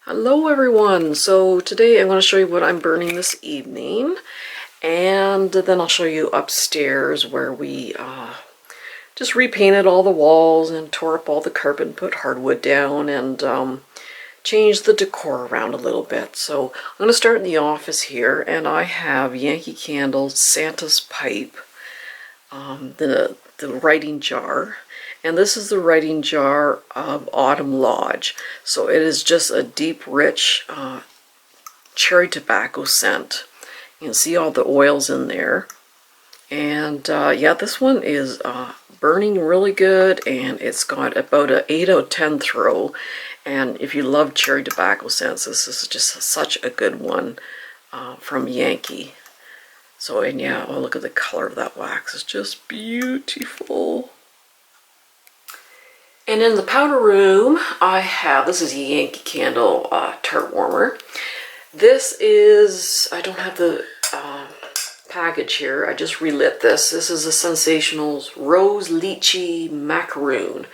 Hello everyone! So today I'm going to show you what I'm burning this evening, and then I'll show you upstairs where we just repainted all the walls and tore up all the carpet and put hardwood down and changed the decor around a little bit. So I'm going to start in the office here, and I have Yankee Candle Santa's Pipe, the writing jar. And this is the writing jar of Autumn Lodge. So it is just a deep, rich cherry tobacco scent. You can see all the oils in there. And yeah, this one is burning really good, and it's got about an 8 out of 10 throw. And if you love cherry tobacco scents, this is just such a good one from Yankee. So, and yeah, oh, look at the color of that wax. It's just beautiful. And in the powder room, I have, this is a Yankee Candle tart warmer. This is, I don't have the package here, I just relit this. This is a Sensationals Rose Lychee Macaroon.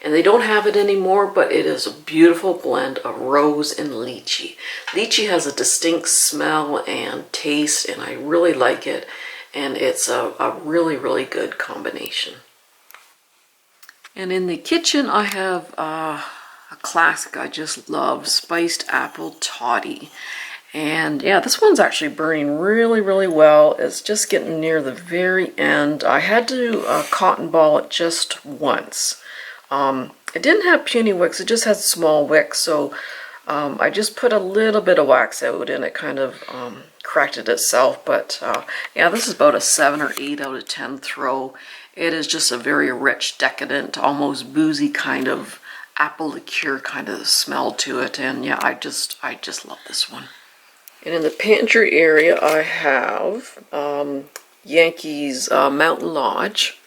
And they don't have it anymore, but it is a beautiful blend of rose and lychee. Lychee has a distinct smell and taste, and I really like it. And it's a really, really good combination. And in the kitchen, I have a classic I just love, Spiced Apple Toddy. And yeah, this one's actually burning really, really well. It's just getting near the very end. I had to cotton ball it just once. It didn't have puny wicks, it just had small wicks, so I just put a little bit of wax out and it kind of corrected itself. But yeah, this is about a 7 or 8 out of 10 throw. It is just a very rich, decadent, almost boozy kind of apple liqueur kind of smell to it. And yeah, I just love this one. And in the pantry area, I have Yankee's Mountain Lodge.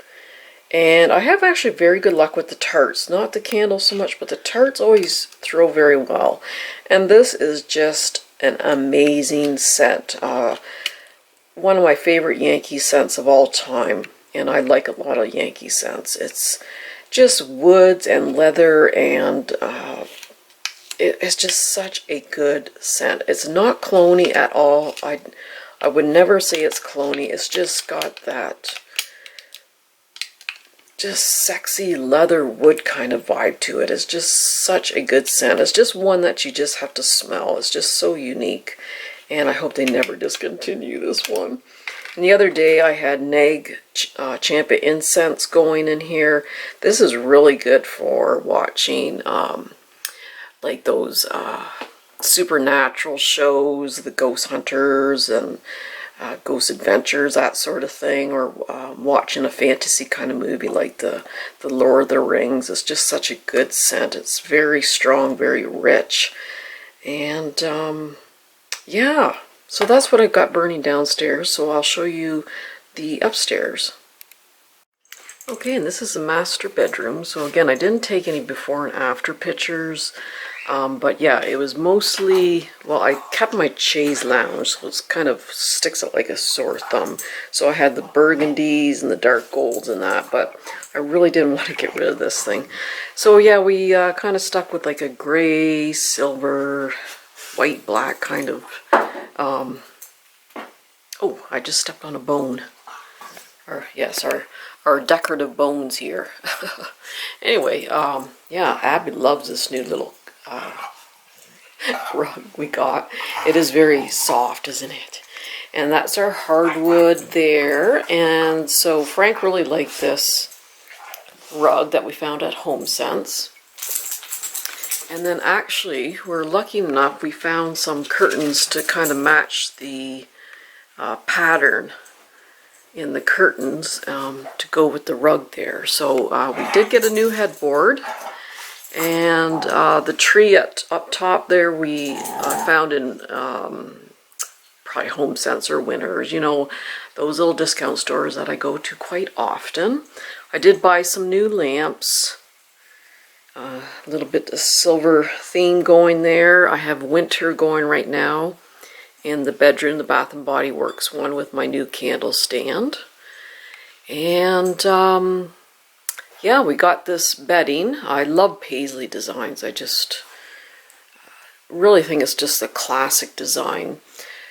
And I have actually very good luck with the tarts. Not the candles so much, but the tarts always throw very well. And this is just an amazing scent. One of my favorite Yankee scents of all time. And I like a lot of Yankee scents. It's just woods and leather, and it's just such a good scent. It's not cloney at all. I would never say it's cloney. It's just got that just sexy leather wood kind of vibe to it. It's just such a good scent. It's just one that you just have to smell. It's just so unique, and I hope they never discontinue this one. And the other day I had Nag Champa incense going in here. This is really good for watching like those supernatural shows, the Ghost Hunters and Ghost Adventures, that sort of thing, or watching a fantasy kind of movie like the Lord of the Rings. It's just such a good scent. It's very strong, very rich, and yeah. So that's what I've got burning downstairs, so I'll show you the upstairs. Okay, and this is the master bedroom. So again, I didn't take any before and after pictures, but yeah, it was mostly, well, I kept my chaise lounge, so it kind of sticks out like a sore thumb. So I had the burgundies and the dark golds and that, but I really didn't want to get rid of this thing. So yeah, we kind of stuck with like a gray, silver, white, black kind of, oh, I just stepped on a bone. Or yes, our decorative bones here. Anyway, yeah, Abby loves this new little rug we got. It is very soft, isn't it? And that's our hardwood there. And so Frank really liked this rug that we found at HomeSense. And then actually, we're lucky enough, we found some curtains to kind of match the pattern in the curtains to go with the rug there. So we did get a new headboard, and the tree up top there we found in probably HomeSense or Winners, you know, those little discount stores that I go to quite often. I did buy some new lamps. A little bit of silver theme going there. I have winter going right now in the bedroom, the Bath & Body Works one with my new candle stand. And yeah, we got this bedding. I love paisley designs. I just really think it's just a classic design.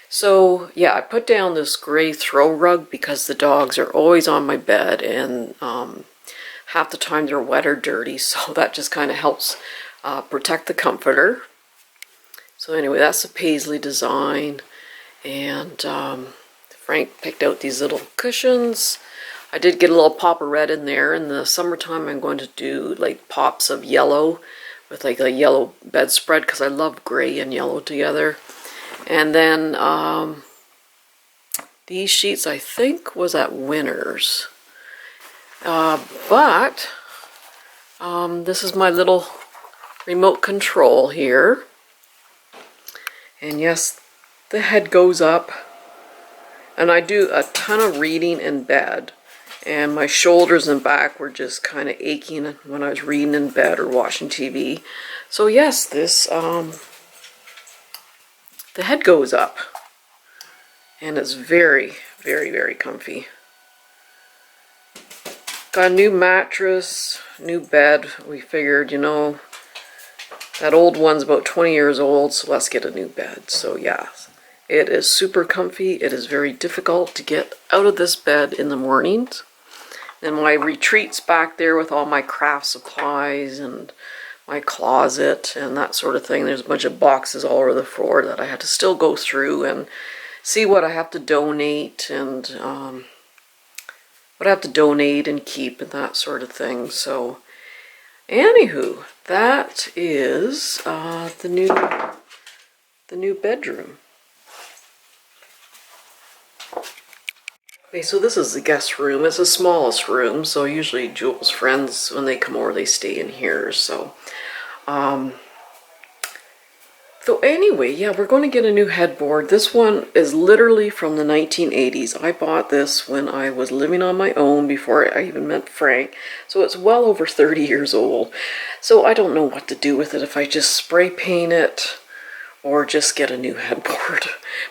So yeah, I put down this gray throw rug because the dogs are always on my bed, and half the time they're wet or dirty, so that just kind of helps protect the comforter. So anyway, that's the paisley design, and Frank picked out these little cushions. I did get a little pop of red in there. In the summertime, I'm going to do like pops of yellow with like a yellow bedspread because I love gray and yellow together. And then these sheets I think was at Winners. But this is my little remote control here. And yes, the head goes up. And I do a ton of reading in bed. And my shoulders and back were just kind of aching when I was reading in bed or watching TV. So yes, this, the head goes up. And it's very, very, very comfy. Got a new mattress, new bed. We figured, you know, that old one's about 20 years old, so let's get a new bed. So yeah, it is super comfy. It is very difficult to get out of this bed in the mornings. And my retreat's back there with all my craft supplies and my closet and that sort of thing. There's a bunch of boxes all over the floor that I had to still go through and see what I have to donate and what I have to donate and keep and that sort of thing. So anywho, that is the new bedroom. Okay, so this is the guest room. It's the smallest room, so usually Jules' friends, when they come over, they stay in here. So anyway, yeah, we're going to get a new headboard. This one is literally from the 1980s. I bought this when I was living on my own before I even met Frank. So it's well over 30 years old. So I don't know what to do with it, if I just spray paint it or just get a new headboard.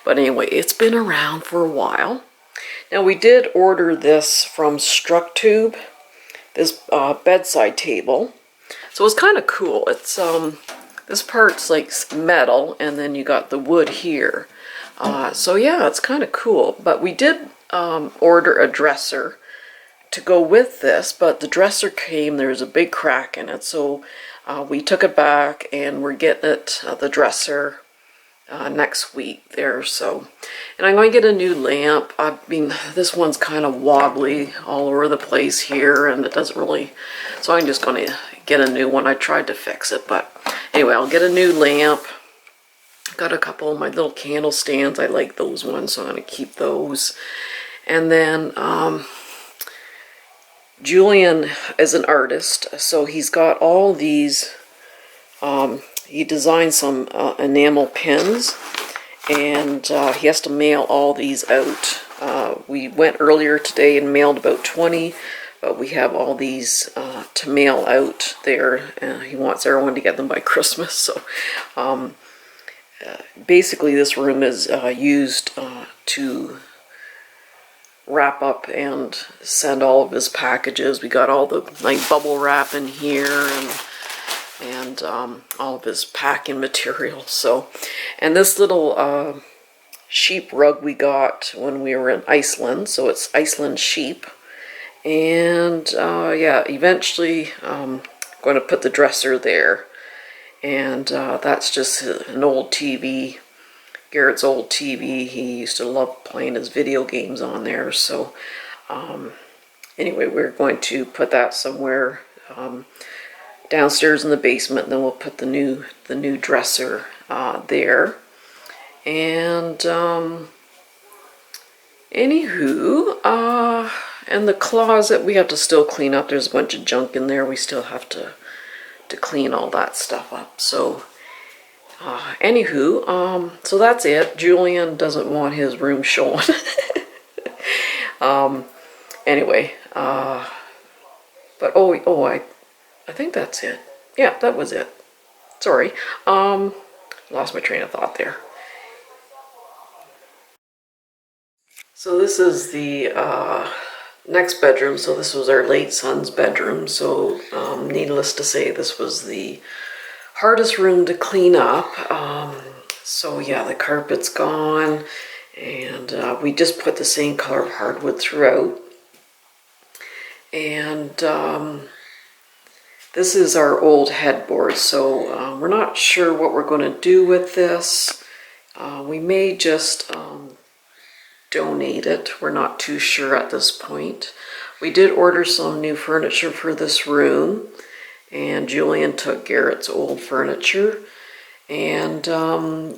But anyway, it's been around for a while. Now we did order this from Structube, this bedside table. So it's kind of cool. It's this part's like metal, and then you got the wood here. So yeah, it's kind of cool. But we did order a dresser to go with this, but the dresser came, there was a big crack in it. So we took it back, and we're getting it, the dresser, next week there. So, and I'm going to get a new lamp. I mean, this one's kind of wobbly all over the place here, and it doesn't really, so I'm just going to get a new one. I tried to fix it, but anyway, I'll get a new lamp. Got a couple of my little candle stands. I like those ones, so I'm going to keep those. And then Julian is an artist, so he's got all these, he designed some enamel pins, and he has to mail all these out. We went earlier today and mailed about 20, but we have all these to mail out there. He wants everyone to get them by Christmas. So basically this room is used to wrap up and send all of his packages. We got all the like bubble wrap in here, and all of his packing material. So, and this little sheep rug we got when we were in Iceland, so it's Iceland sheep. And yeah, eventually I'm going to put the dresser there, and that's just an old TV, Garrett's old TV. He used to love playing his video games on there. So anyway, we're going to put that somewhere downstairs in the basement, and then we'll put the new dresser there. And anywho, and the closet we have to still clean up. There's a bunch of junk in there. We still have to clean all that stuff up. So anywho, so that's it. Julian doesn't want his room shown. Anyway, but I think that's it. Yeah, that was it. Sorry. Lost my train of thought there. So this is the next bedroom. So this was our late son's bedroom. So needless to say, this was the hardest room to clean up. So yeah, the carpet's gone, and we just put the same color of hardwood throughout. And this is our old headboard, so we're not sure what we're going to do with this. We may just donate it. We're not too sure at this point. We did order some new furniture for this room, and Julian took Garrett's old furniture. And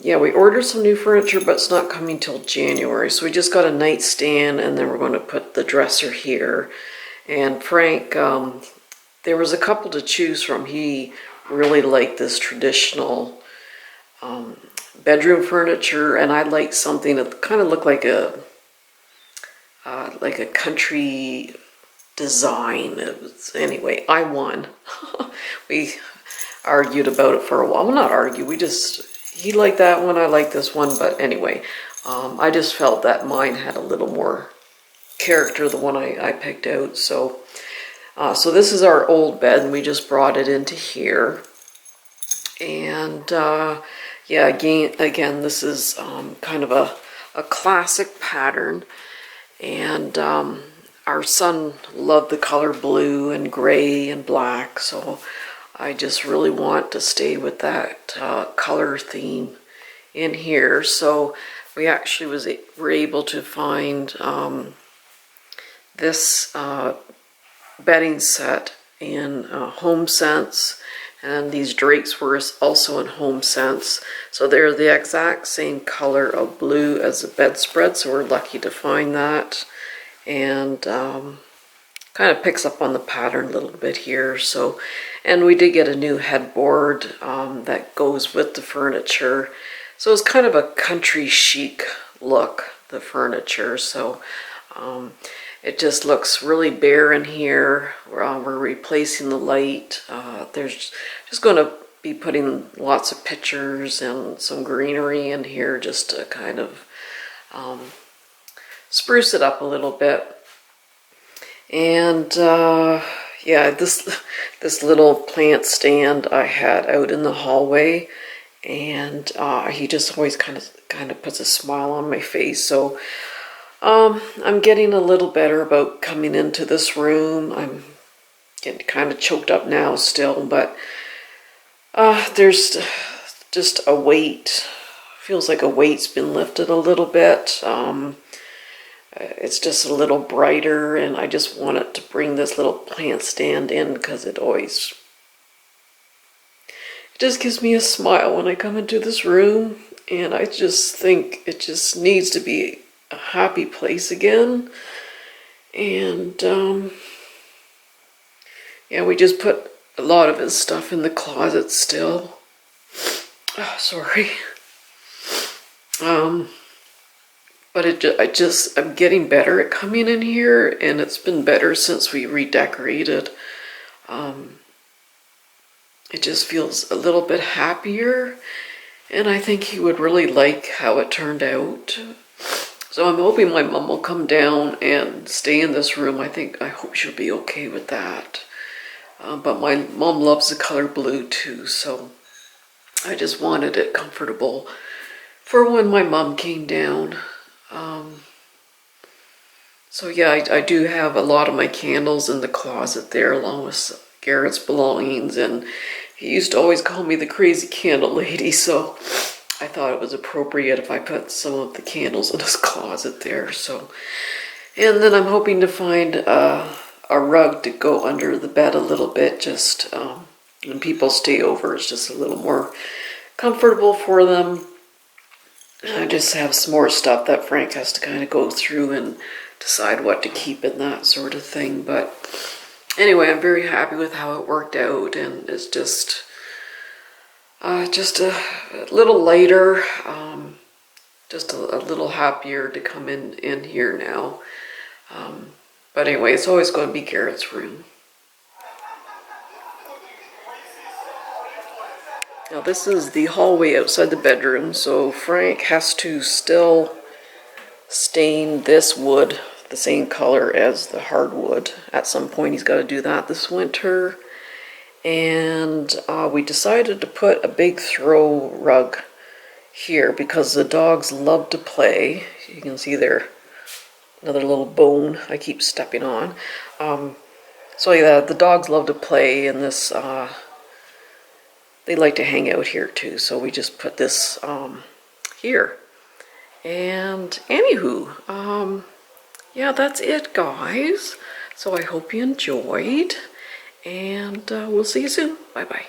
yeah, we ordered some new furniture, but it's not coming till January. So we just got a nightstand, and then we're going to put the dresser here. And Frank, there was a couple to choose from. He really liked this traditional bedroom furniture, and I liked something that kind of looked like a country design. Anyway, I won. We argued about it for a while. Well, not argue. He liked that one, I liked this one. But anyway, I just felt that mine had a little more character, the one I picked out. So this is our old bed, and we just brought it into here. And yeah, again, this is kind of a classic pattern. And our son loved the color blue and gray and black, so I just really want to stay with that color theme in here. So we actually were able to find this bedding set in HomeSense, and these drapes were also in HomeSense. So they're the exact same color of blue as the bedspread, so we're lucky to find that. And kind of picks up on the pattern a little bit here. So, and we did get a new headboard that goes with the furniture. So it's kind of a country chic look, the furniture. So it just looks really bare in here. We're replacing the light. There's just going to be putting lots of pictures and some greenery in here just to kind of spruce it up a little bit. And yeah, this little plant stand I had out in the hallway, and he just always kind of puts a smile on my face. So I'm getting a little better about coming into this room. I'm getting kind of choked up now still, but there's just a weight. Feels like a weight's been lifted a little bit. It's just a little brighter, and I just wanted to bring this little plant stand in because it just gives me a smile when I come into this room, and I just think it just needs to be a happy place again. And yeah, we just put a lot of his stuff in the closet still. Oh, sorry. But I'm getting better at coming in here, and it's been better since we redecorated. It just feels a little bit happier, and I think he would really like how it turned out. So I'm hoping my mom will come down and stay in this room. I hope she'll be okay with that. But my mom loves the color blue too, so I just wanted it comfortable for when my mom came down. So yeah, I do have a lot of my candles in the closet there, along with Garrett's belongings, and he used to always call me the crazy candle lady, so I thought it was appropriate if I put some of the candles in his closet there. So, and then I'm hoping to find a rug to go under the bed a little bit, just when people stay over, it's just a little more comfortable for them. I just have some more stuff that Frank has to kind of go through and decide what to keep and that sort of thing. But anyway, I'm very happy with how it worked out, and it's just a little lighter, just a little happier to come in here now. But anyway, it's always going to be Garrett's room. Now this is the hallway outside the bedroom, so Frank has to still stain this wood the same color as the hardwood. At some point he's got to do that this winter. And we decided to put a big throw rug here because the dogs love to play. You can see there, another little bone I keep stepping on. So yeah, the dogs love to play in this. They like to hang out here too, so we just put this here. And anywho, yeah, that's it, guys. So I hope you enjoyed, and we'll see you soon. Bye-bye.